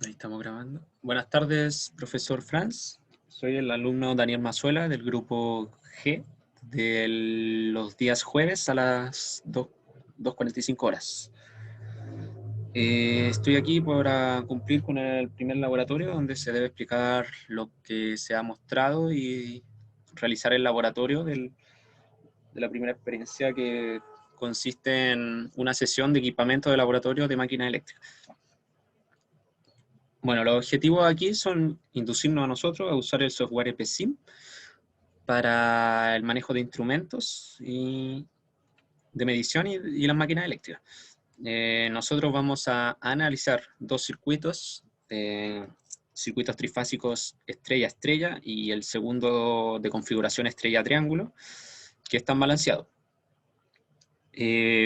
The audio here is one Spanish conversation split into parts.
Ahí estamos grabando. Buenas tardes, profesor Franz. Soy el alumno Daniel Mazuela del grupo G de los días jueves a las 2:45 horas. Estoy aquí para cumplir con el primer laboratorio donde se debe explicar lo que se ha mostrado y realizar el laboratorio de la primera experiencia, que consiste en una sesión de equipamiento de laboratorio de máquinas eléctricas. Bueno, los objetivos aquí son inducirnos a nosotros a usar el software EPSIM para el manejo de instrumentos de medición y las máquinas eléctricas. Nosotros vamos a analizar dos circuitos, circuitos trifásicos estrella-estrella y el segundo de configuración estrella-triángulo, que están balanceados.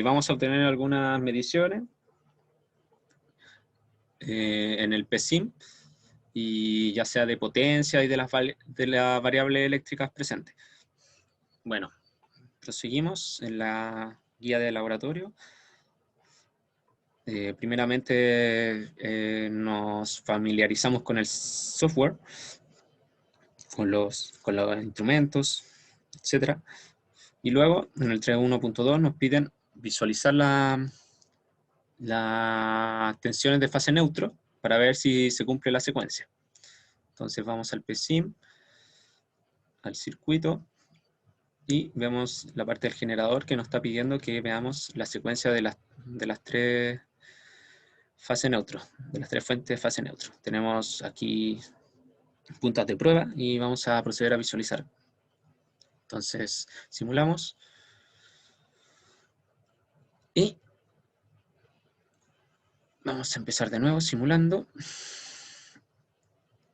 Vamos a obtener algunas mediciones en el PSIM, y ya sea de potencia y de las variables eléctricas presentes. Bueno, proseguimos en la guía de laboratorio. Primeramente nos familiarizamos con el software, con los instrumentos, etc. Y luego en el 3.1.2 nos piden visualizar las tensiones de fase neutro para ver si se cumple la secuencia. Entonces vamos al PSIM, al circuito, y vemos la parte del generador que nos está pidiendo que veamos la secuencia de las tres fases neutro, de las tres fuentes de fase neutro. Tenemos aquí puntas de prueba y vamos a proceder a visualizar. Entonces simulamos y vamos a empezar de nuevo simulando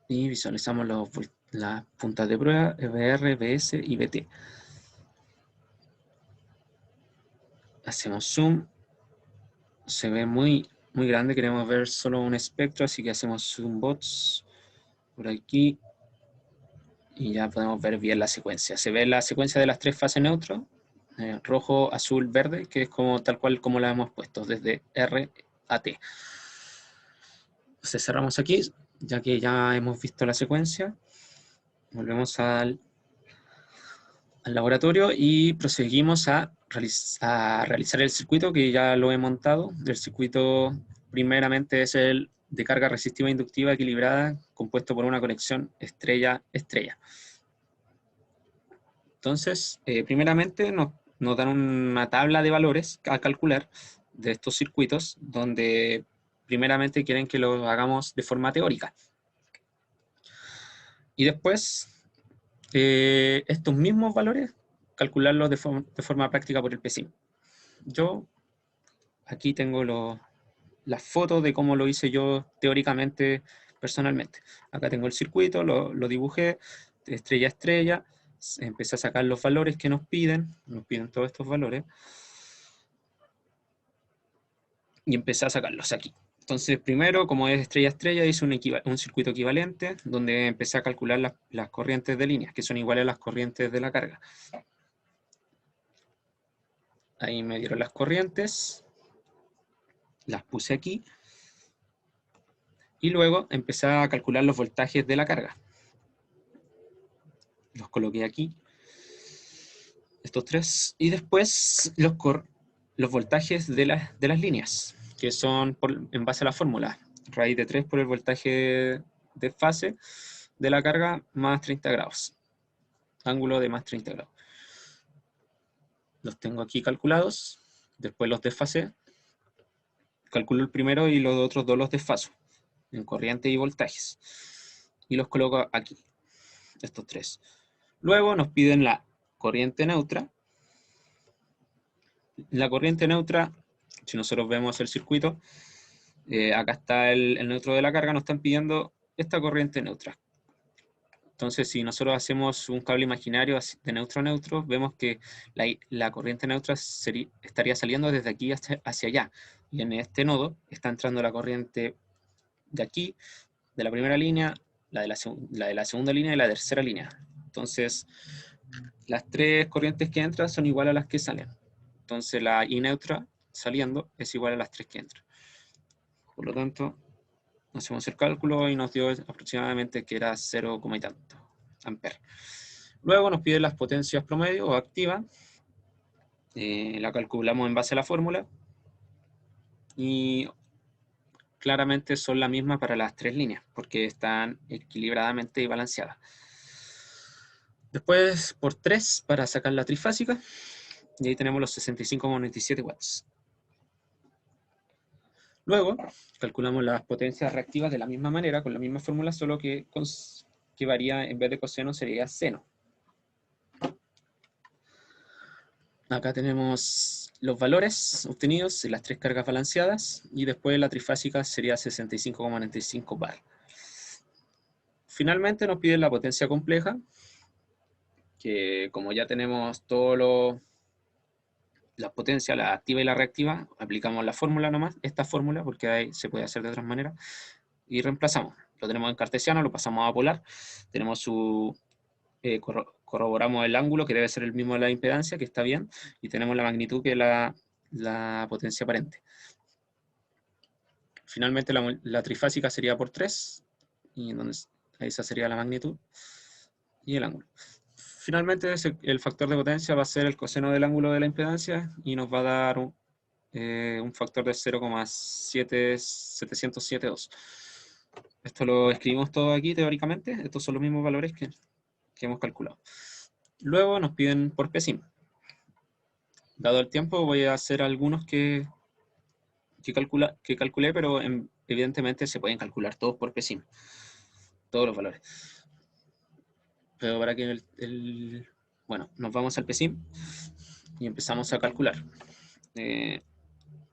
y visualizamos las puntas de prueba EBR, BS y BT. Hacemos zoom, se ve muy grande, queremos ver solo un espectro, así que hacemos zoom bots por aquí y ya podemos ver bien la secuencia. Se ve la secuencia de las tres fases neutro, rojo, azul, verde, que es como tal cual como la hemos puesto, desde R a T. Entonces cerramos aquí, ya que ya hemos visto la secuencia. Volvemos al laboratorio y proseguimos a realizar el circuito, que ya lo he montado. El circuito primeramente es el de carga resistiva inductiva equilibrada, compuesto por una conexión estrella-estrella. Entonces, primeramente nos dan una tabla de valores a calcular de estos circuitos, donde primeramente quieren que lo hagamos de forma teórica. Y después, estos mismos valores, calcularlos de forma práctica por el PSIM. Yo aquí tengo las fotos de cómo lo hice yo teóricamente, personalmente. Acá tengo el circuito, lo dibujé, estrella a estrella, empecé a sacar los valores que nos piden todos estos valores, y empecé a sacarlos aquí. Entonces, primero, como es estrella a estrella, hice un circuito equivalente, donde empecé a calcular las corrientes de líneas, que son iguales a las corrientes de la carga. Ahí me dieron las corrientes, las puse aquí, y luego empecé a calcular los voltajes de la carga. Los coloqué aquí, estos tres, y después los voltajes de las líneas, que son en base a la fórmula, raíz de 3 por el voltaje de fase de la carga más 30 grados, ángulo de más 30 grados. Los tengo aquí calculados, después los desfasé, calculo el primero y los otros dos los desfaso, en corriente y voltajes, y los coloco aquí, estos tres. Luego nos piden la corriente neutra. La corriente neutra, si nosotros vemos el circuito, acá está el neutro de la carga, nos están pidiendo esta corriente neutra. Entonces, si nosotros hacemos un cable imaginario de neutro a neutro, vemos que la corriente neutra estaría saliendo desde aquí hacia allá. Y en este nodo está entrando la corriente de aquí, de la primera línea, la de la segunda línea y la tercera línea. Entonces, las tres corrientes que entran son iguales a las que salen. Entonces, la I neutra saliendo es igual a las tres que entran. Por lo tanto, hacemos el cálculo y nos dio aproximadamente que era 0, y tanto amperes. Luego nos pide las potencias promedio o activas. La calculamos en base a la fórmula. Y claramente son las mismas para las tres líneas, porque están equilibradamente balanceadas. Después, por 3 para sacar la trifásica. Y ahí tenemos los 65,97 watts. Luego, calculamos las potencias reactivas de la misma manera, con la misma fórmula, solo que varía, en vez de coseno, sería seno. Acá tenemos los valores obtenidos en las tres cargas balanceadas, y después la trifásica sería 65,95 bar. Finalmente nos piden la potencia compleja, que como ya tenemos todas las potencias, la activa y la reactiva, aplicamos la fórmula nomás, esta fórmula, porque ahí se puede hacer de otras maneras, y reemplazamos. Lo tenemos en cartesiano, lo pasamos a polar, tenemos su... corroboramos el ángulo, que debe ser el mismo de la impedancia, que está bien, y tenemos la magnitud, que es la potencia aparente. Finalmente la trifásica sería por 3, y entonces esa sería la magnitud y el ángulo. Finalmente el factor de potencia va a ser el coseno del ángulo de la impedancia, y nos va a dar un factor de 0,7772. Esto lo escribimos todo aquí teóricamente, estos son los mismos valores que hemos calculado. Luego nos piden por PSIM. Dado el tiempo voy a hacer algunos que calculé, pero evidentemente se pueden calcular todos por PSIM, todos los valores. Pero para que bueno, nos vamos al PSIM y empezamos a calcular.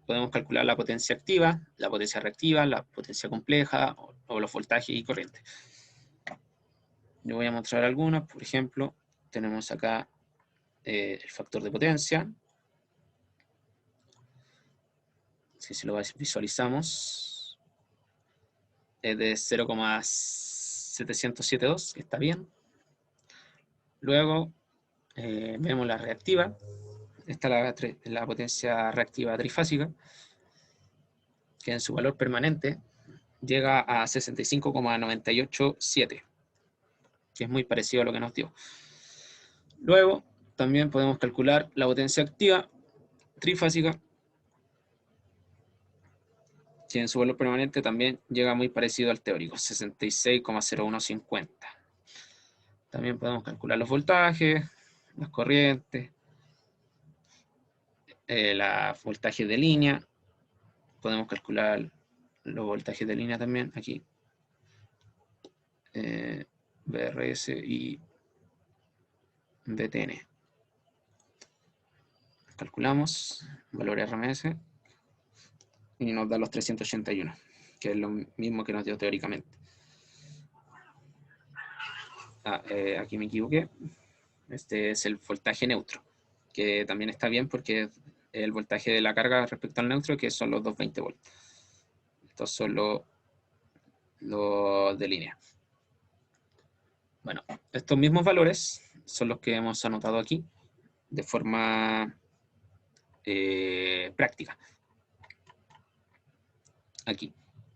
Podemos calcular la potencia activa, la potencia reactiva, la potencia compleja, o los voltajes y corrientes. Yo voy a mostrar algunas. Por ejemplo, tenemos acá el factor de potencia. Si lo visualizamos, es de 0,772, que está bien. Luego vemos la reactiva. Esta es la potencia reactiva trifásica, que en su valor permanente llega a 65,987, que es muy parecido a lo que nos dio. Luego también podemos calcular la potencia activa trifásica, que en su valor permanente también llega muy parecido al teórico, 66,0150. También podemos calcular los voltajes, las corrientes, los voltajes de línea. Podemos calcular los voltajes de línea también aquí. VRS y DTN. Calculamos valor RMS y nos da los 381, que es lo mismo que nos dio teóricamente. Aquí me equivoqué. Este es el voltaje neutro, que también está bien porque es el voltaje de la carga respecto al neutro, que son los 220 volts. Estos son los de línea. Bueno, estos mismos valores son los que hemos anotado aquí de forma práctica.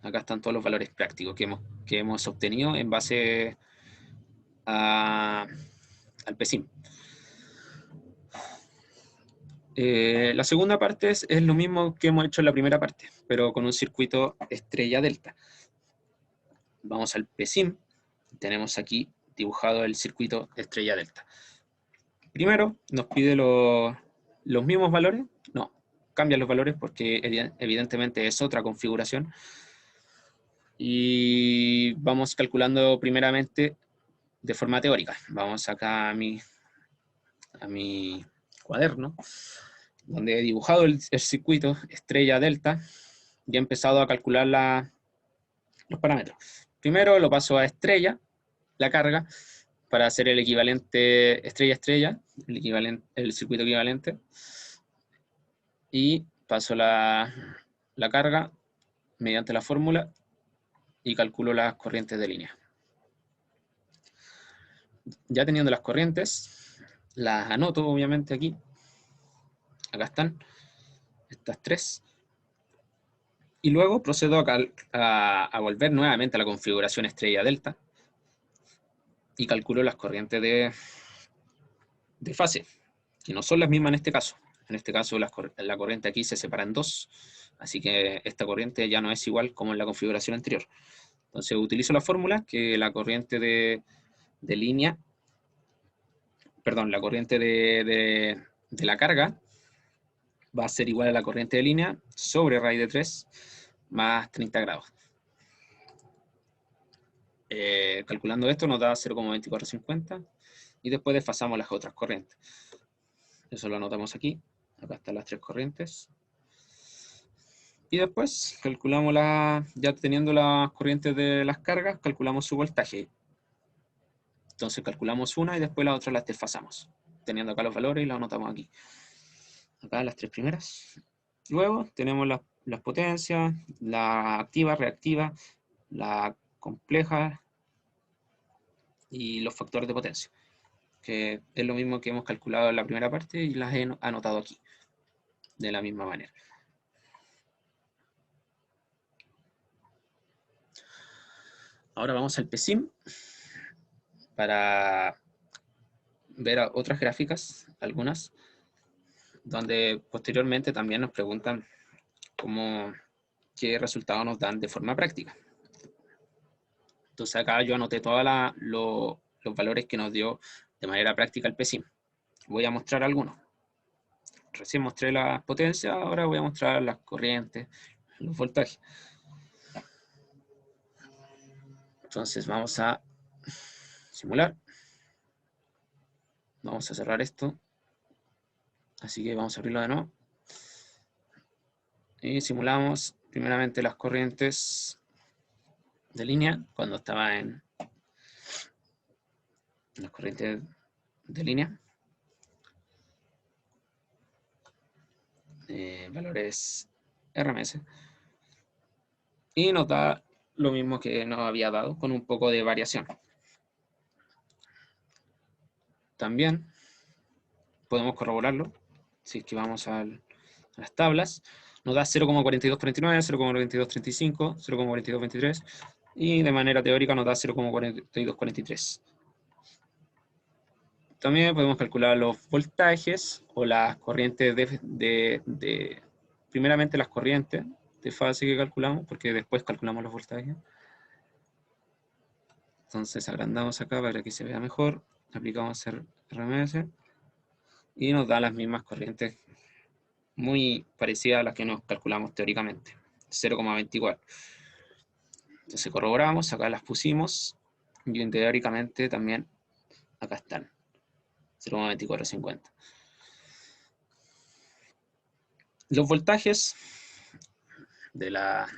Acá están todos los valores prácticos que hemos obtenido en base al PSIM. La segunda parte es lo mismo que hemos hecho en la primera parte, pero con un circuito estrella delta. Vamos al PSIM. Tenemos aquí dibujado el circuito estrella delta. Primero nos pide los mismos valores. No, cambia los valores porque evidentemente es otra configuración. Y vamos calculando primeramente de forma teórica. Vamos acá a mi cuaderno, donde he dibujado el circuito estrella delta y he empezado a calcular los parámetros. Primero lo paso a estrella, la carga, para hacer el equivalente estrella-estrella, el circuito equivalente. Y paso la carga mediante la fórmula y calculo las corrientes de línea. Ya teniendo las corrientes, las anoto obviamente aquí. Acá están, estas tres. Y luego procedo a volver nuevamente a la configuración estrella delta y calculo las corrientes de fase, que no son las mismas en este caso. En este caso la corriente aquí se separa en dos, así que esta corriente ya no es igual como en la configuración anterior. Entonces utilizo la fórmula que la corriente de línea, perdón, la corriente de la carga va a ser igual a la corriente de línea sobre raíz de 3 más 30 grados. Calculando esto nos da 0,2450 y después desfasamos las otras corrientes. Eso lo anotamos aquí. Acá están las tres corrientes. Y después calculamos ya teniendo las corrientes de las cargas, calculamos su voltaje. Entonces calculamos una y después la otra las desfasamos. Teniendo acá los valores y los anotamos aquí. Acá las tres primeras. Luego tenemos las potencias, la activa, reactiva, la compleja y los factores de potencia, que es lo mismo que hemos calculado en la primera parte y las he anotado aquí, de la misma manera. Ahora vamos al PSIM para ver otras gráficas, algunas, donde posteriormente también nos preguntan qué resultados nos dan de forma práctica. Entonces acá yo anoté todos los valores que nos dio de manera práctica el PSIM. Voy a mostrar algunos. Recién mostré las potencias, ahora voy a mostrar las corrientes, los voltajes. Entonces vamos a simular. Vamos a cerrar esto. Así que vamos a abrirlo de nuevo. Y simulamos primeramente las corrientes de línea, cuando estaba en las corrientes de línea. Valores RMS. Y nos da lo mismo que nos había dado, con un poco de variación. También podemos corroborarlo, si es que vamos a las tablas. Nos da 0,4249, 0,9235, 0,4223 y de manera teórica nos da 0,4243. También podemos calcular los voltajes o las corrientes primeramente las corrientes de fase que calculamos, porque después calculamos los voltajes. Entonces agrandamos acá para que se vea mejor, aplicamos RMS y nos da las mismas corrientes muy parecidas a las que nos calculamos teóricamente, 0,24. Entonces corroboramos, acá las pusimos y teóricamente también acá están, 0,2450. Los voltajes de las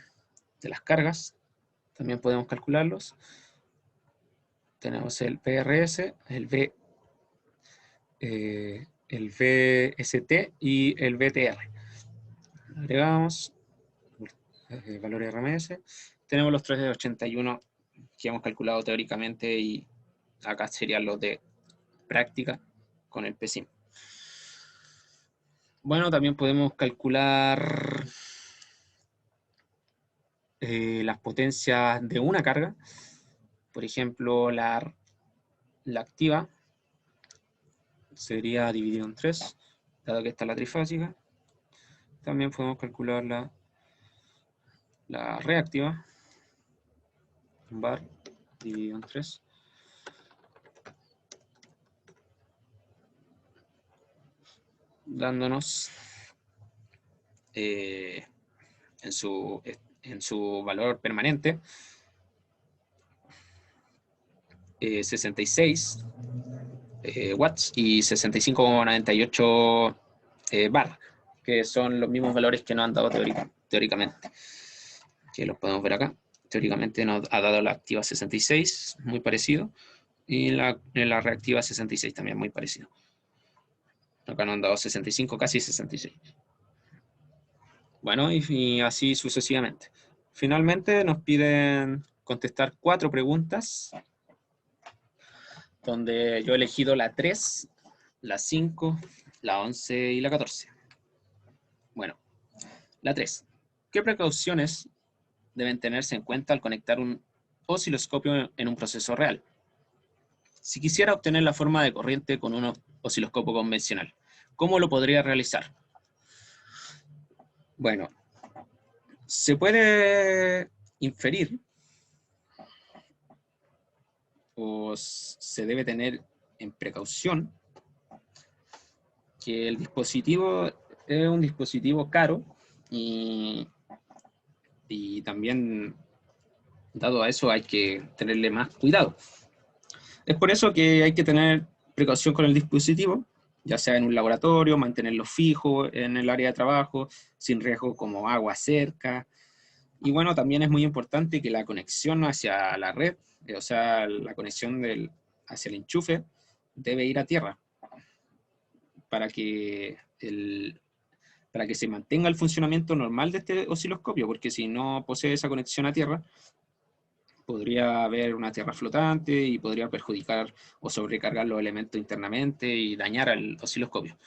cargas también podemos calcularlos. Tenemos el PRS, el VST y el VTR. Agregamos valor RMS. Tenemos los 381 que hemos calculado teóricamente y acá serían los de práctica con el PSIM. Bueno, también podemos calcular las potencias de una carga. Por ejemplo, la activa sería dividido en 3, dado que está la trifásica. También podemos calcular la reactiva, var dividido en 3. Dándonos en su valor permanente 66 watts y 65,98 bar, que son los mismos valores que nos han dado teóricamente, que los podemos ver acá. Teóricamente nos ha dado la activa 66, muy parecido, y la reactiva 66 también muy parecido. Acá nos han dado 65, casi 66. Bueno, y así sucesivamente. Finalmente nos piden contestar 4 preguntas, donde yo he elegido la 3, la 5, la 11 y la 14. Bueno, la 3. ¿Qué precauciones deben tenerse en cuenta al conectar un osciloscopio en un proceso real? Si quisiera obtener la forma de corriente con un osciloscopio convencional, ¿cómo lo podría realizar? Bueno, se puede inferir o se debe tener en precaución que el dispositivo es un dispositivo caro y también, dado a eso, hay que tenerle más cuidado. Es por eso que hay que tener precaución con el dispositivo, ya sea en un laboratorio, mantenerlo fijo en el área de trabajo, sin riesgo como agua cerca. Y bueno, también es muy importante que la conexión hacia la red, o sea, la conexión hacia el enchufe, debe ir a tierra para que se mantenga el funcionamiento normal de este osciloscopio, porque si no posee esa conexión a tierra, podría haber una tierra flotante y podría perjudicar o sobrecargar los elementos internamente y dañar al osciloscopio.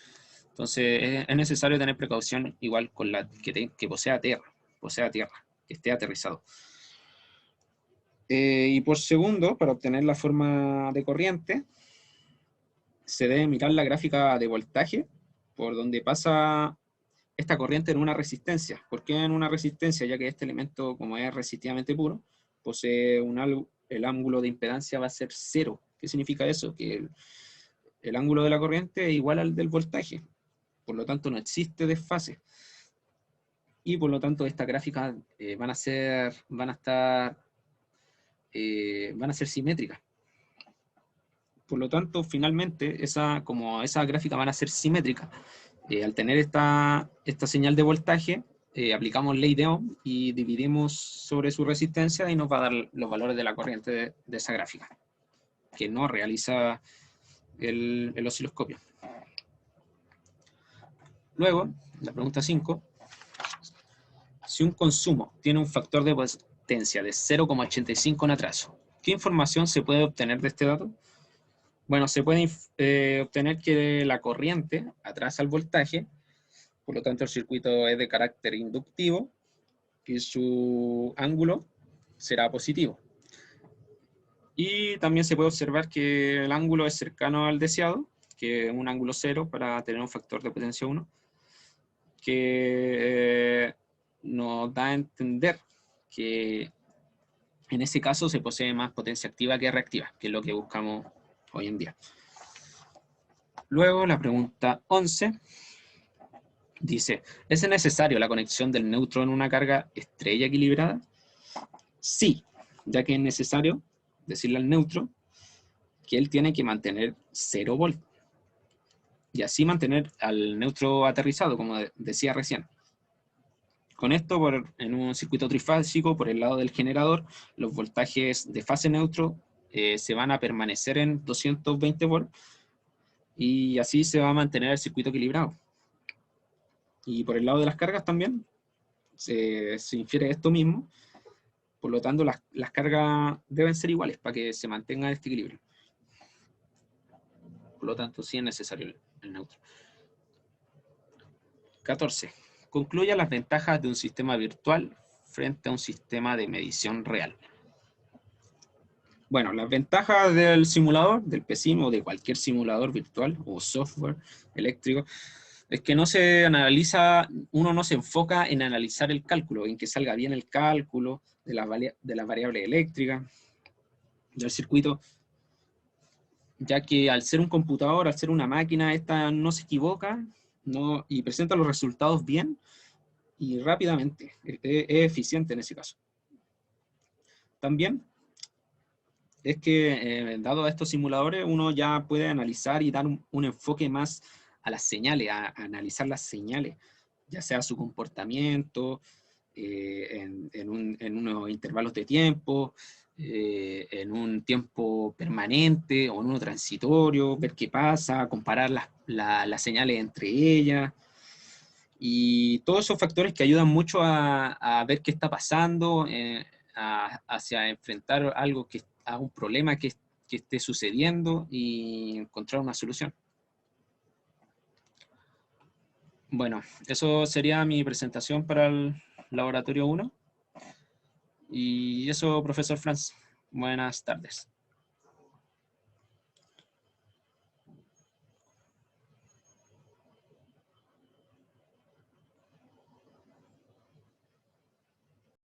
Entonces es necesario tener precaución igual con la que posea tierra, que esté aterrizado. Y por segundo, para obtener la forma de corriente, se debe mirar la gráfica de voltaje por donde pasa esta corriente en una resistencia. ¿Por qué en una resistencia? Ya que este elemento, como es resistivamente puro, posee el ángulo de impedancia va a ser cero. ¿Qué significa eso? Que el ángulo de la corriente es igual al del voltaje. Por lo tanto, no existe desfase. Y por lo tanto, estas gráficas van a ser simétricas. Por lo tanto, finalmente, como esas gráficas van a ser simétricas, al tener esta señal de voltaje, aplicamos ley de Ohm y dividimos sobre su resistencia y nos va a dar los valores de la corriente de esa gráfica, que no realiza el osciloscopio. Luego, la pregunta 5. Si un consumo tiene un factor de potencia de 0,85 en atraso, ¿qué información se puede obtener de este dato? Bueno, se puede obtener que la corriente atrasa el voltaje, por lo tanto el circuito es de carácter inductivo y su ángulo será positivo. Y también se puede observar que el ángulo es cercano al deseado, que es un ángulo 0 para tener un factor de potencia 1, que nos da a entender que en ese caso se posee más potencia activa que reactiva, que es lo que buscamos hoy en día. Luego la pregunta 11 dice, ¿es necesario la conexión del neutro en una carga estrella equilibrada? Sí, ya que es necesario decirle al neutro que él tiene que mantener 0 volt y así mantener al neutro aterrizado, como decía recién. Con esto, en un circuito trifásico, por el lado del generador, los voltajes de fase neutro se van a permanecer en 220 volts y así se va a mantener el circuito equilibrado. Y por el lado de las cargas también se infiere esto mismo, por lo tanto las cargas deben ser iguales para que se mantenga este equilibrio. Por lo tanto, sí es necesario el neutro. 14. Concluya las ventajas de un sistema virtual frente a un sistema de medición real. Bueno, las ventajas del simulador, del PSIM o de cualquier simulador virtual o software eléctrico, es que uno no se enfoca en analizar el cálculo, en que salga bien el cálculo de las variables eléctricas, del circuito, ya que al ser un computador, al ser una máquina, esta no se equivoca y presenta los resultados bien y rápidamente. Es eficiente en ese caso. También es que, dado a estos simuladores, uno ya puede analizar y dar un enfoque más a las señales, a analizar las señales, ya sea su comportamiento, en unos intervalos de tiempo, en un tiempo permanente o en uno transitorio, ver qué pasa, comparar las señales entre ellas, y todos esos factores que ayudan mucho a ver qué está pasando, hacia enfrentar a un problema que esté sucediendo y encontrar una solución. Bueno, eso sería mi presentación para laboratorio 1. Y eso, profesor Franz. Buenas tardes.